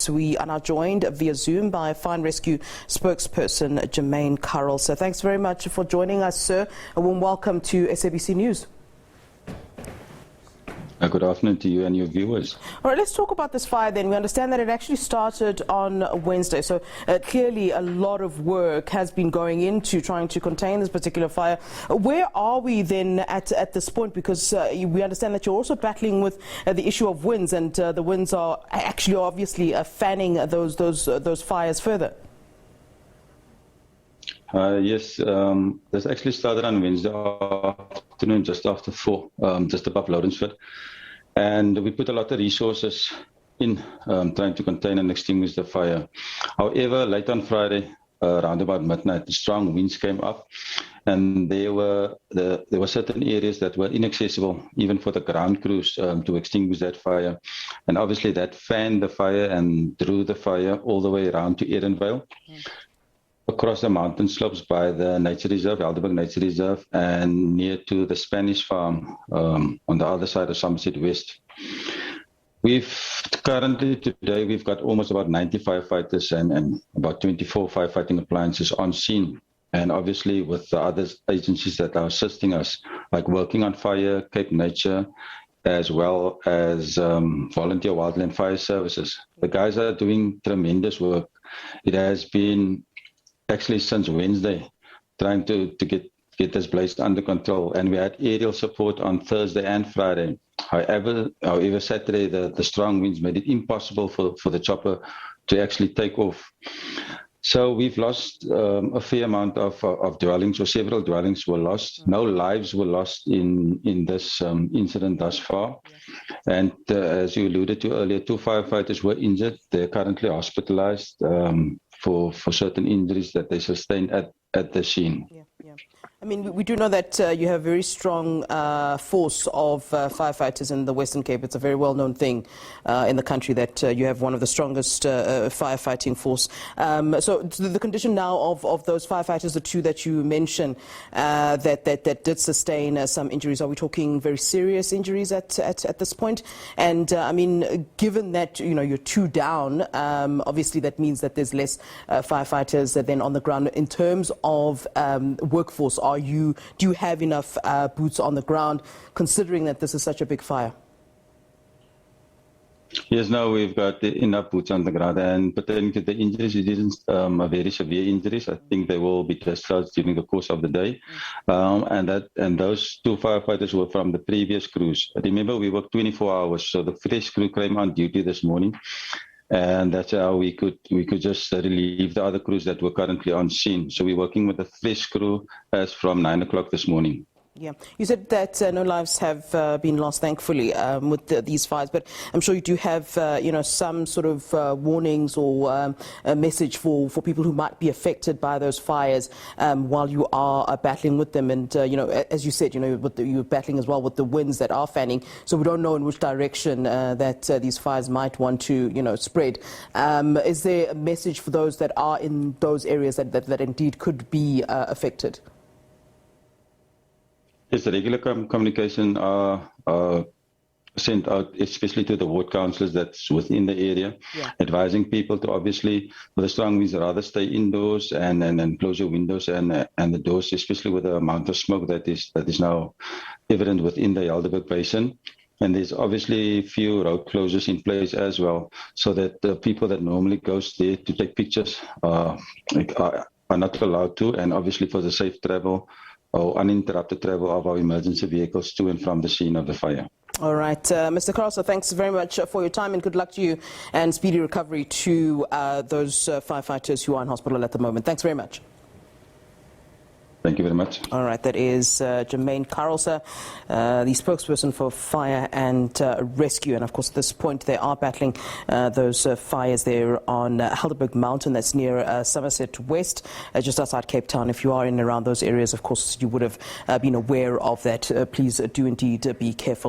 We are now joined via Zoom by Fire and Rescue spokesperson Jermaine Carelse. So thanks very much for joining us, sir. A warm welcome to SABC News. Good afternoon to you and your viewers. All right, let's talk about this fire then. We understand that it actually started on Wednesday, so clearly a lot of work has been going into trying to contain this particular fire. Where are we then at this point? Because we understand that you're also battling with the issue of winds, and the winds are actually obviously fanning those fires further. Yes, this actually started on Wednesday afternoon, just after 4, just above Lourensford. And we put a lot of resources in trying to contain and extinguish the fire. However, late on Friday, around about midnight, the strong winds came up, and there were certain areas that were inaccessible, even for the ground crews to extinguish that fire. And obviously that fanned the fire and drew the fire all the way around to Edenvale. Across the mountain slopes by the nature reserve, Helderberg Nature Reserve, and near to the Spanish farm on the other side of Somerset West. Today we've got almost about 90 firefighters and about 24 firefighting appliances on scene. And obviously with the other agencies that are assisting us, like Working on Fire, Cape Nature, as well as Volunteer Wildland Fire Services. The guys are doing tremendous work. It has been actually since Wednesday, trying to get this blaze under control, and we had aerial support on Thursday and Friday. However, Saturday the strong winds made it impossible for the chopper to actually take off. So we've lost a fair amount of dwellings, or several dwellings were lost. No lives were lost in this incident thus far. And as you alluded to earlier, 2 firefighters were injured. They're currently hospitalised for certain injuries that they sustained at the scene. Yeah. I mean, we do know that you have a very strong force of firefighters in the Western Cape. It's a very well-known thing in the country that you have one of the strongest firefighting force. So the condition now of those firefighters, the 2 that you mentioned, that did sustain some injuries, are we talking very serious injuries at this point? And I mean, given that you're 2 down, obviously that means that there's less firefighters then on the ground. In terms of workforce, do you have enough boots on the ground, considering that this is such a big fire? Yes, no, we've got enough boots on the ground, and pertaining to the injuries, it isn't very severe injuries. I think they will be discharged during the course of the day. And those 2 firefighters were from the previous crews. Remember, we worked 24 hours, so the fresh crew came on duty this morning. And that's how we could just relieve the other crews that were currently on scene. So we're working with a fresh crew as from 9 o'clock this morning. Yeah, you said that no lives have been lost, thankfully, with these fires. But I'm sure you do have, some sort of warnings or a message for people who might be affected by those fires while you are battling with them. And as you said, you're battling as well with the winds that are fanning. So we don't know in which direction that these fires might want to, spread. Is there a message for those that are in those areas that indeed could be affected? Yes, the regular communication are sent out, especially to the ward councillors that's within the area, advising people to obviously, with the strong winds, rather stay indoors and close your windows and the doors, especially with the amount of smoke that is now evident within the Helderberg Basin. And there's obviously few road closures in place as well, so that the people that normally goes there to take pictures are not allowed to, and obviously for the safe travel or uninterrupted travel of our emergency vehicles to and from the scene of the fire. All right, Mr. Carelse, thanks very much for your time, and good luck to you and speedy recovery to those firefighters who are in hospital at the moment. Thanks very much. Thank you very much. All right, that is Jermaine Carelse, the spokesperson for Fire and Rescue. And of course, at this point, they are battling those fires there on Helderberg Mountain. That's near Somerset West, just outside Cape Town. If you are in and around those areas, of course, you would have been aware of that. Please do indeed be careful.